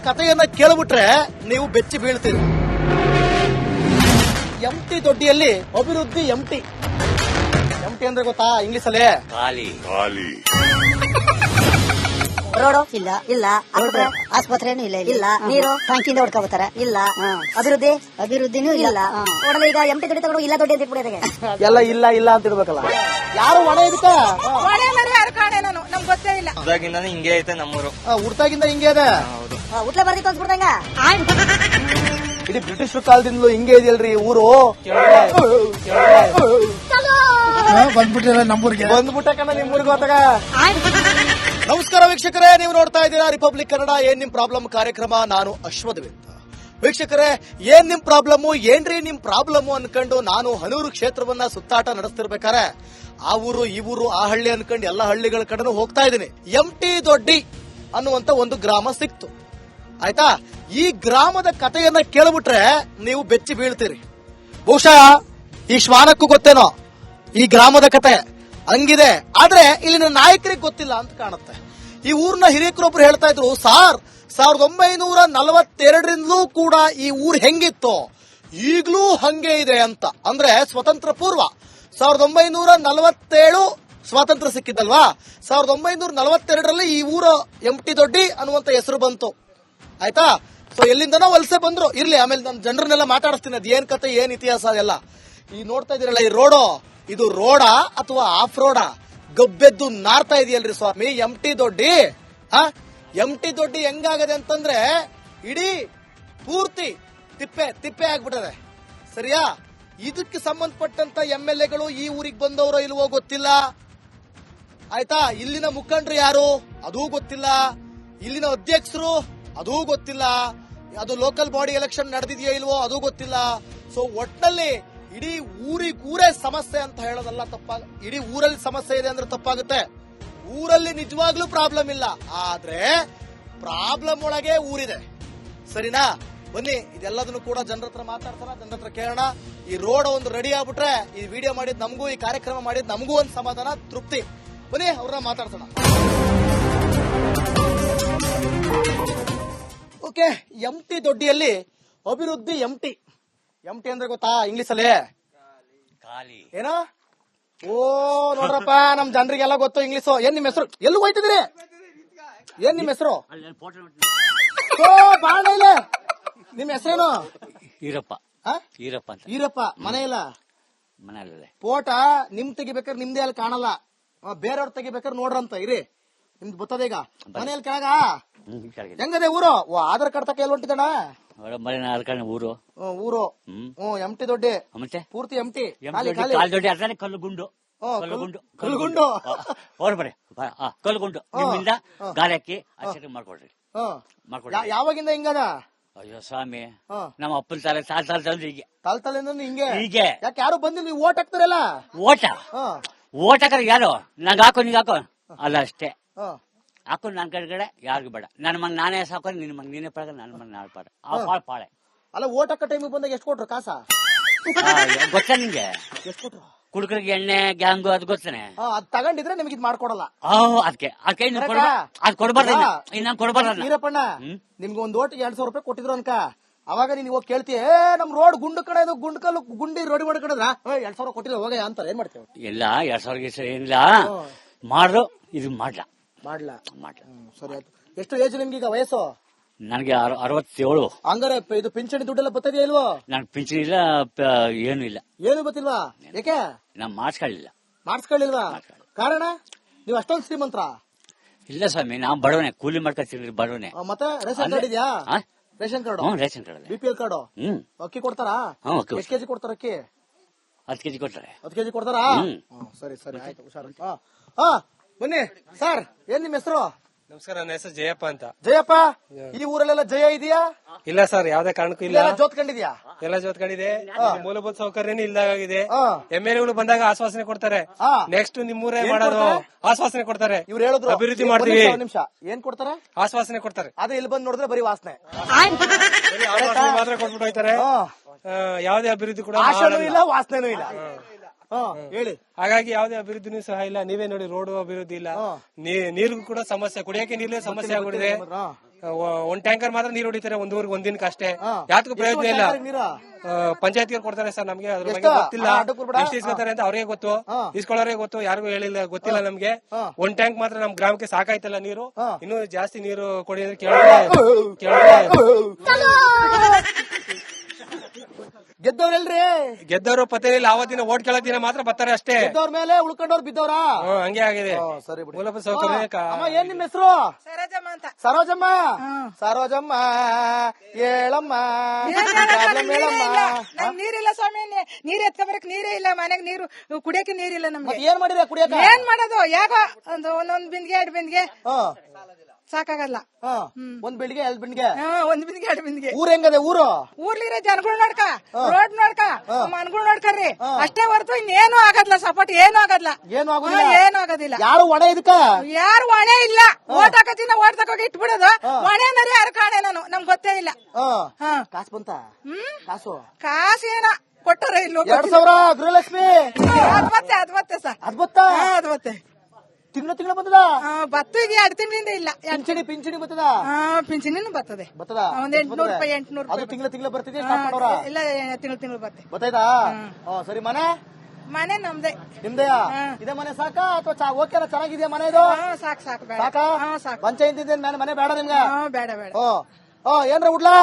ಕಥೆಯನ್ನ ಕೇಳ್ಬಿಟ್ರೆ ನೀವು ಬೆಚ್ಚಿ ಬೀಳ್ತೀರಿ. ಎಂಟಿ ದೊಡ್ಡಿಯಲ್ಲಿ ಅಭಿವೃದ್ಧಿ ಎಂಟಿ ಅಂದ್ರೆ ಗೊತ್ತಾ ಇಂಗ್ಲಿಷ್ ಅಲ್ಲಿ? ರೋಡು ಇಲ್ಲ, ಇಲ್ಲ ಆಸ್ಪತ್ರೆನೂ ಇಲ್ಲ, ಇಲ್ಲ ನೀರು ಟ್ಯಾಂಕಿಂದ ಹೊಡ್ಕೋತಾರೆ, ಇಲ್ಲ ಅಭಿವೃದ್ಧಿನೂ ಇಲ್ಲ. ನೋಡಲ್ಲ ಈಗ ಎಂಟಿ ದೊಡ್ಡಿ ತಗೊಂಡು ಇಲ್ಲ ದೊಡ್ಡಿ ಅಂತ ಇಟ್ಬಿಡೋದಾಗೆ ಎಲ್ಲ ಇಲ್ಲ ಇಲ್ಲ ಅಂತ ಇರ್ಬೇಕಲ್ಲ. ಯಾರು ಒಣ ಇದಕ್ಕ ನಮ್ಗೆ ಗೊತ್ತೇ ಇಲ್ಲ. ಹುಡ್ದಾಗಿಂದ ಹಿಂಗೆ ಐತೆ ನಮ್ಮೂರು. ಹುಡ್ತಾಗಿಂದ ಹಿಂಗೆ ಇದೆ. ಹುಟ್ಲ ಬರ್ದಿತ್ತು ಅನ್ಸ್ಬಿಡ್ದಂಗ. ಇಡೀ ಬ್ರಿಟಿಷ್ ಕಾಲದಿಂದಲೂ ಹಿಂಗೆ ಇದೆಯಲ್ರಿ ಊರು. ಬಂದ್ಬಿಟ್ಟೆ ಕಣ ನಿಮ್ಮೂರಿಗೆ ಹೋದಾಗ. ನಮಸ್ಕಾರ ವೀಕ್ಷಕರೇ, ನೀವು ನೋಡ್ತಾ ಇದ್ದೀರಾ ರಿಪಬ್ಲಿಕ್ ಕನ್ನಡ ಏನ್ ನಿಮ್ ಪ್ರಾಬ್ಲಮ್ ಕಾರ್ಯಕ್ರಮ. ನಾನು ಅಶ್ವಥ್. ವೀಕ್ಷಕರೇ, ಏನ್ ನಿಮ್ ಪ್ರಾಬ್ಲಮ್, ಏನ್ರಿ ನಿಮ್ ಪ್ರಾಬ್ಲಮ್ ಅನ್ಕೊಂಡು ನಾನು ಹನೂರು ಕ್ಷೇತ್ರವನ್ನ ಸುತ್ತಾಟ ನಡೆಸ್ತಿರ್ಬೇಕಾರೆ ಆ ಊರು ಈ ಊರು ಆ ಹಳ್ಳಿ ಅನ್ಕೊಂಡು ಎಲ್ಲಾ ಹಳ್ಳಿಗಳ ಕಡೆನೂ ಹೋಗ್ತಾ ಇದ್ದೀನಿ. ಎಂಟಿ ದೊಡ್ಡಿ ಅನ್ನುವಂತ ಒಂದು ಗ್ರಾಮ ಸಿಕ್ತು. ಆಯ್ತಾ, ಈ ಗ್ರಾಮದ ಕಥೆಯನ್ನ ಕೇಳ್ಬಿಟ್ರೆ ನೀವು ಬೆಚ್ಚಿ ಬೀಳ್ತೀರಿ. ಬಹುಶಃ ಈ ಶ್ವಾನಕ್ಕೂ ಗೊತ್ತೇನೋ ಈ ಗ್ರಾಮದ ಕತೆ ಹಂಗಿದೆ. ಆದ್ರೆ ಇಲ್ಲಿನ ನಾಯಕರಿಗೆ ಗೊತ್ತಿಲ್ಲ ಅಂತ ಕಾಣುತ್ತೆ. ಈ ಊರಿನ ಹಿರಿಯಕರೊಬ್ರು ಹೇಳ್ತಾ ಇದ್ರು, ಸಾರ್ 1942ರಿಂದಲೂ ಕೂಡ ಈ ಊರು ಹೆಂಗಿತ್ತು ಈಗ್ಲೂ ಹಂಗೆ ಇದೆ ಅಂತ. ಅಂದ್ರೆ ಸ್ವತಂತ್ರ ಪೂರ್ವ 1947 ಸ್ವಾತಂತ್ರ್ಯ ಸಿಕ್ಕಿದ್ದಲ್ವಾ, 1942ರಲ್ಲಿ ಈ ಊರು ಎಂಟಿ ದೊಡ್ಡಿ ಅನ್ನುವಂತ ಹೆಸರು ಬಂತು. ಆಯ್ತಾ, ಸೊ ಎಲ್ಲಿಂದನೋ ವಲಸೆ ಬಂದ್ರು. ಇರ್ಲಿ, ಆಮೇಲೆ ನಾನು ಜನರನ್ನೆಲ್ಲ ಮಾತಾಡಿಸ್ತೀನಿ ಅದ್ ಏನ್ ಕತೆ ಏನ್ ಇತಿಹಾಸ ಅದೆಲ್ಲ. ಈ ನೋಡ್ತಾ ಇದೀರಲ್ಲ ಈ ರೋಡು, ಇದು ರೋಡಾ ಅಥವಾ ಆಫ್ ರೋಡಾ? ಗಬ್ಬೆದ್ದು ನಾರ್ತಾ ಇದೆಯಲ್ರಿ ಸ್ವಾಮಿ ಎಂಟಿ ದೊಡ್ಡಿ. ಎಂಟಿ ದೊಡ್ಡಿ ಹೆಂಗಾಗದೆ ಅಂತಂದ್ರೆ ಇಡೀ ಪೂರ್ತಿ ತಿಪ್ಪೆ ಆಗ್ಬಿಟ್ಟದೆ. ಸರಿಯಾ? ಇದಕ್ಕೆ ಸಂಬಂಧಪಟ್ಟಂತ MLAಗಳು ಈ ಊರಿಗೆ ಬಂದವರೋ ಇಲ್ವೋ ಗೊತ್ತಿಲ್ಲ. ಆಯ್ತಾ, ಇಲ್ಲಿನ ಮುಖಂಡರು ಯಾರು ಅದೂ ಗೊತ್ತಿಲ್ಲ, ಇಲ್ಲಿನ ಅಧ್ಯಕ್ಷರು ಅದೂ ಗೊತ್ತಿಲ್ಲ, ಅದು ಲೋಕಲ್ ಬಾಡಿ ಎಲೆಕ್ಷನ್ ನಡೆದಿದೆಯೋ ಇಲ್ವೋ ಅದೂ ಗೊತ್ತಿಲ್ಲ. ಸೊ ಒಟ್ಟಿನಲ್ಲಿ ಇಡೀ ಊರೇ ಸಮಸ್ಯೆ ಅಂತ ಹೇಳೋದಲ್ಲ ಇಡೀ ಊರಲ್ಲಿ ಸಮಸ್ಯೆ ಇದೆ ಅಂದ್ರೆ ತಪ್ಪಾಗುತ್ತೆ. ಊರಲ್ಲಿ ನಿಜವಾಗ್ಲೂ ಪ್ರಾಬ್ಲಮ್ ಇಲ್ಲ, ಆದ್ರೆ ಪ್ರಾಬ್ಲಮ್ ಒಳಗೆ ಊರಿದೆ. ಸರಿನಾ? ಬನ್ನಿ, ಇದೆಲ್ಲದನ್ನು ಕೂಡ ಜನರ ಹತ್ರ ಮಾತಾಡ್ತಾರ, ಜನರ ಹತ್ರ ಕೇಳೋಣ. ಈ ರೋಡ್ ಒಂದು ರೆಡಿ ಆಗ್ಬಿಟ್ರೆ ಈ ವಿಡಿಯೋ ಮಾಡಿದ್ ನಮಗೂ, ಈ ಕಾರ್ಯಕ್ರಮ ಮಾಡಿದ್ ನಮಗೂ ಒಂದು ಸಮಾಧಾನ, ತೃಪ್ತಿ. ಬನ್ನಿ ಅವ್ರನ್ನ ಮಾತಾಡ್ಸೋಣ. ಓಕೆ, ಎಂಟಿ ದೊಡ್ಡಿಯಲ್ಲಿ ಅಭಿವೃದ್ಧಿ ಎಂಟಿ ಅಂದ್ರೆ ಗೊತ್ತಾ ಇಂಗ್ಲಿಷ್ ಅಲ್ಲಿ? ಏನೋ ಓ ನೋಡ್ರಪ್ಪ, ನಮ್ ಜನರಿಗೆಲ್ಲ ಗೊತ್ತು ಇಂಗ್ಲಿಷ್. ಏನ್ ನಿಮ್ ಹೆಸರು? ಎಲ್ಲಿ ಹೋಯ್ತಿದ್ರಿ? ಏನ್ ನಿಮ್ ಹೆಸರು? ಬಾಳ ಇಲ್ಲ. ನಿಮ್ ಹೆಸರೇನು? ಈರಪ್ಪ. ಈರಪ್ಪ. ಮನೆ ಇಲ್ಲ? ಫೋಟ ನಿಮ್ ತೆಗಿಬೇಕಾದ್ರೆ ನಿಮ್ದೇ ಅಲ್ಲಿ ಕಾಣಲ್ಲ, ಬೇರೆಯವ್ರ ತೆಗಿಬೇಕಾದ್ರೆ ನೋಡ್ರಂತ ಇರಿ. ನಿಮ್ದು ಬರ್ತದೆ ಈಗ. ಮನೆಯಲ್ಲಿ ಕೆಳಗ ಹೆಂಗದೆ ಊರು? ಓ, ಆಧಾರ್ ಕಾರ್ಡ್ ತಕ ಎಲ್ಲಿ ಹೊಂಟಿದಣ? ಊರು ಎಂಟಿ ದೊಡ್ಡಿ ಪೂರ್ತಿ ಎಂಟಿ. ಕಲ್ಲುಗುಂಡು ಗಾಳಿ ಹಾಕಿ ಮಾಡ್ಕೊಡ್ರಿ. ಯಾವಾಗಿಂದ ಹಿಂಗದ? ಅಯ್ಯೋ ಸ್ವಾಮಿ, ನಮ್ಮ ಅಪ್ಪನ ತಲೆ ಹೀಗೆ ಹಿಂಗೆ ಹೀಗೆ. ಯಾಕೆ ಯಾರು ಬಂದಿಲ್ಲ? ನೀವು ಓಟ್ ಹಾಕ್ತಾರಲ್ಲ? ಓಟ್ ಹಾಕರ್ ಯಾರು? ನಂಗೆ ಹಾಕೋ ನಿಂಗೆ ಹಾಕೋ ಅಲ್ಲ ಅಷ್ಟೇ. ಹಾಕೋ ನನ್ ಕಡೆ ಯಾರಿಗೂ ಬೇಡ. ನನ್ನ ಮಗ ನಾನೇ ಸಾಕೋ, ನಿನ್ ಮಗ ನೀನೇ ಪಡ, ನನ್ನ ಮಗ ನಾಳೆ ಪಾಡ. ಪಾಳೆ ಅಲ್ಲ, ಓಟ್ ಹಾಕೋ ಟೈಮಿಗೆ ಬಂದಾಗ ಎಷ್ಟು ಕೊಟ್ರು ಕಾಸ? ಗೊತ್ತಾ ನಿಂಗೆ? ಎಷ್ಟು ಕೊಟ್ರು? ಕುಡುಕರಿಗೆ ಎಣ್ಣೆ ಗ್ಯಾಂಗು ಅದು ಗೊತ್ತಾನೆ. ಅದ್ ತಗೊಂಡಿದ್ರೆ ನಿಮ್ಗೆ ಇದ್ ಮಾಡ್ಕೊಡಲ್ಲ. ಅದಕ್ಕೆ ಅದ್ ಕೊಡ್ಬಾರ್ದು, ನಾನು ಕೊಡ್ಬಾರ್ದು. ಈರಪ್ಪಣ್ಣ, ನಿಮ್ಗೆ ಒಂದ್ ಓಟಿಗೆ 2,000 ರೂಪಾಯಿ ಕೊಟ್ಟಿದ್ರು ಅನ್ಕ. ಅವಾಗ ನೀನ್ ಹೋಗಿ ಕೇಳ್ತೀಯ, ನಮ್ ರೋಡ್ ಗುಂಡು ಕಡೆ ಗುಂಡಿ ರೋಡಿ ಮಾಡ್ಕೊಂಡ್ರ 2,000 ಕೊಟ್ಟಿಲ್ಲ ಹೋಗ ಅಂತಾರೆ. ಏನ್ ಮಾಡ್ತೇವೆ? ಇಲ್ಲ, 2,000 ಏನಿಲ್ಲ, ಮಾಡ್ರು ಇದು ಮಾಡ್ಲಾ. ಸರಿ ಆಯ್ತು. ಎಷ್ಟು ಏಜ್ ನಿಮ್ಗೆ ಈಗ? ವಯಸ್ಸು? ನನಗೆ 67. ಹಂಗಾರೆ ಇದು ಪಿಂಚಣಿ ದುಡ್ಡೆಲ್ಲ ಬರ್ತದೆಯಾ ಇಲ್ವೋ? ನನ್ ಪಿಂಚಣಿ ಇಲ್ಲ, ಏನು ಇಲ್ಲ. ಏನು ಗೊತ್ತಿಲ್ವಾ? ಯಾಕೆ ನಾನ್ ಮಾಡಿಸ್ಕೊಳ್ಳಿಲ್ವಾ? ಕಾರಣ ನೀವು ಅಷ್ಟೊಂದು ಶ್ರೀಮಂತರ? ಇಲ್ಲ ಸ್ವಾಮಿ, ನಾವ್ ಬಡವನೆ, ಕೂಲಿ ಮಾಡ್ಕೊತೀವಿ, ಬಡವನೆ. ಮತ್ತೆ ರೇಷನ್ ಕಾರ್ಡ್ ಇದೆಯಾ? Ration card? Ration card. BPL card? ಅಕ್ಕಿ ಕೊಡ್ತಾರಾ? ಎಷ್ಟು ಕೆಜಿ ಕೊಡ್ತಾರ ಅಕ್ಕಿ? 10 ಕೆಜಿ ಕೊಡ್ತಾರೆ. 10 ಕೆಜಿ ಕೊಡ್ತಾರಾ? ಸರಿ ಆಯ್ತು, ಹುಷಾರು. ಬನ್ನಿ ಸರ್, ಏನ್ ನಿಮ್ ಹೆಸರು? ನಮಸ್ಕಾರ, ನನ್ನ ಹೆಸರು ಜಯಪ್ಪ ಅಂತ. ಜಯಪ್ಪ, ಈ ಊರಲ್ಲೆಲ್ಲ ಜಯ ಇದೆಯಾ? ಇಲ್ಲ ಸರ್, ಯಾವ್ದೇ ಕಾರಣಕ್ಕೂ ಇಲ್ಲ. ಜೋತ್ಕೊಂಡಿದ್ಯಾ? ಎಲ್ಲ ಜೋತ್ಕೊಂಡಿದೆ. ಮೂಲಭೂತ ಸೌಕರ್ಯನೇ ಇಲ್ದಾಗಿದೆ. MLAಗಳು ಬಂದಾಗ ಆಶ್ವಾಸನೆ ಕೊಡ್ತಾರೆ, ನೆಕ್ಸ್ಟ್ ನಿಮ್ಮೂರೇ ಮಾಡೋದು ಆಶ್ವಾಸನೆ ಕೊಡ್ತಾರೆ. ಇವ್ರು ಹೇಳಿದ್ರು ಅಭಿವೃದ್ಧಿ ಮಾಡ್ತೀವಿ. ನಿಮಿಷ, ಏನ್ ಕೊಡ್ತಾರೆ? ಆಶ್ವಾಸನೆ ಕೊಡ್ತಾರೆ. ಅದೇ ಇಲ್ಲಿ ಬಂದ್ ನೋಡಿದ್ರೆ ಬರೀ ವಾಸನೆ ಮಾತ್ರ ಕೊಟ್ಬಿಟ್ಟು ಹೋಯ್ತಾರೆ. ಯಾವ್ದೇ ಅಭಿವೃದ್ಧಿ ಕೂಡ ಇಲ್ಲ, ವಾಸನೆನೂ ಇಲ್ಲ. ಹೇಳಿ. ಹಾಗಾಗಿ ಯಾವ್ದೇ ಅಭಿವೃದ್ಧಿನೂ ಸಹ ಇಲ್ಲ. ನೀವೇ ನೋಡಿ, ರೋಡ್ ಅಭಿವೃದ್ಧಿ ಇಲ್ಲ, ನೀರಿಗೂ ಕೂಡ ಸಮಸ್ಯೆ, ಕುಡಿಯಕ್ಕೆ ನೀರೇ ಸಮಸ್ಯೆ ಆಗ್ಬಿಟ್ಟಿದೆ. ಒಂದ್ ಟ್ಯಾಂಕರ್ ಮಾತ್ರ ನೀರು ಹೊಡಿತಾರೆ ಒಂದೂರಿಗೆ ಒಂದಿನಕ್ಕೆ ಅಷ್ಟೇ. ಯಾವ್ದಕ್ಕೂ ಪ್ರಯೋಜನ ಇಲ್ಲ. ಪಂಚಾಯತಿಯವ್ರು ಕೊಡ್ತಾರೆ ಸರ್, ನಮ್ಗೆ ಅದ್ರ ಬಗ್ಗೆ ಗೊತ್ತಿಲ್ಲ. ಎಷ್ಟು ಇಸ್ಕೊತಾರೆ ಅಂತ ಅವ್ರಿಗೆ ಗೊತ್ತು, ಇಸ್ಕೊಳ್ಳೋರಿಗೆ ಗೊತ್ತು, ಯಾರಿಗೂ ಹೇಳಿಲ್ಲ, ಗೊತ್ತಿಲ್ಲ ನಮ್ಗೆ. ಒಂದ್ ಟ್ಯಾಂಕ್ ಮಾತ್ರ ನಮ್ ಗ್ರಾಮಕ್ಕೆ ಸಾಕಾಯ್ತಲ್ಲ ನೀರು, ಇನ್ನೂ ಜಾಸ್ತಿ ನೀರು ಕೊಡಿ ಅಂದ್ರೆ ಗೆದ್ದವ್ರಲ್ರಿ? ಗೆದ್ದವರು ಪತ್ತೆ ಇಲ್ಲ. ಆವತ್ತಿನ ಓಟ್ ಕೇಳೋ ದಿನ ಮಾತ್ರ ಬರ್ತಾರೆ ಅಷ್ಟೇ. ಗೆದ್ದವ್ರ ಮೇಲೆ ಉಳ್ಕೊಂಡವ್ರು ಬಿದ್ದವ್ರ? ಹಂಗೆ ಆಗಿದೆ. ಸರಿ ಬಿಡಿ. ಮೂಲಭೂತ ಸೌಕರ್ಯ. ಅಮ್ಮ, ಏನ್ ನಿಮ್ ಹೆಸರು? ಸರೋಜಮ್ಮ ಅಂತ. ಸರೋಜಮ್ಮ. ಸರೋಜಮ್ಮ ಹೇಳಮ್ಮ. ನಮ್ ನೀರಿಲ್ಲ ಸ್ವಾಮಿ, ನೀರ್ ಎತ್ಕೊಬರಕ್ ನೀರೇ ಇಲ್ಲ, ಮನೆಗ್ ನೀರು ಕುಡಿಯಕ್ಕೆ ನೀರಿಲ್ಲ ನಮ್ಗೆ. ಏನ್ ಮಾಡಿದ್ರೆ ಕುಡಿಯಕ? ಏನ್ ಮಾಡೋದು, ಯಾಕೋ ಒಂದೊಂದ್ ಬಿಂದಿಗೆ 2 ಬಿಂದಿಗೆ ಸಾಕಾಗಲ್ಲ. ಒಂದ್ ಬಿಂದಿಗೆ 2 ಬಿಂದಿಗೆ? 1 ಬಿಂದಿಗೆ 2 ಬಿಂದಿಗೆ. ಊರ್ ಹೆಂಗದೆ? ಊರು ಊರ್ಲಿರೋ ಜನಗಳು ನೋಡ್ಕ, ರೋಡ್ ನೋಡ್ಕ, ಮನ್ಗಳು ನೋಡ್ಕರ್ರಿ, ಅಷ್ಟೇ ಹೊರತು ಇನ್ನೇನು ಆಗದ್ಲ. ಸಪೋರ್ಟ್ ಏನು ಆಗದ್ಲ, ಏನು ಆಗುದಿಲ್ಲ. ಏನು ಆಗೋದಿಲ್ಲ. ಯಾರು ಒಣ ಇದಕ್ಕ? ಯಾರು ಹೊಣೆ ಇಲ್ಲ. Vote ಹಾಕತ್ತಿನ vote ತಕೋಗಿ ಇಟ್ಬಿಡೋದು. ಹೊಣೆನರಿ ಯಾರು ಕಾಣೆ ನಾನು, ನಮ್ಗೆ ಗೊತ್ತೇ ಇಲ್ಲ. ಕಾಸು ಬಂತ? ಕಾಸು ಕಾಸೇನ ಕೊಟ್ಟಾರ ಇಲ್ಲ. 2000 ಗೃಹಲಕ್ಷ್ಮಿ ಅದ್ ಬತ್ತೆ ಸರ್, ಅದ್ ಬತ್ತಾ? ಅದ್ ಬತ್ತೆ. ತಿಂಗಳ ಬರ್ತದ? ಬತ್ತು ಈಗ 2 ತಿಂಗಳಿಂದ ಇಲ್ಲ. ಪಿಂಚಣಿ ಬರ್ತದ? ಪಿಂಚಣಿನೂ ಬರ್ತದೆ. ಬರ್ತದ? ಒಂದ್ 800 ರೂಪಾಯಿ 800 ಅದು ರೂಪಾಯಿ ತಿಂಗಳ ಬರ್ತಿದೆ ಸ್ಟಾರ್ಟ್ ಮಾಡೋರ? ಇಲ್ಲ, ತಿಂಗಳು ಬತ್ತೆ. ಗೊತ್ತಾಯ್ತಾ? ಸರಿ. ಮನೆ ನಮ್ದೇ. ನಿಮ್ದೆಯಾ? ಇದೇ ಮನೆ ಸಾಕಾ ಅಥವಾ ಓಕೆನಾ? ಚೆನ್ನಾಗಿದ್ಯಾ ಮನೆ ಇದು? ಸಾಕು ಸಾಕಾ? ಸಾಕು. ಪಂಚಾಯತ್ ಮನೆ ಬೇಡ ನಿಮ್ಗೆ? ಬೇಡ ಬೇಡ. ಏನ್ರ ಉಡ್ಲಾ?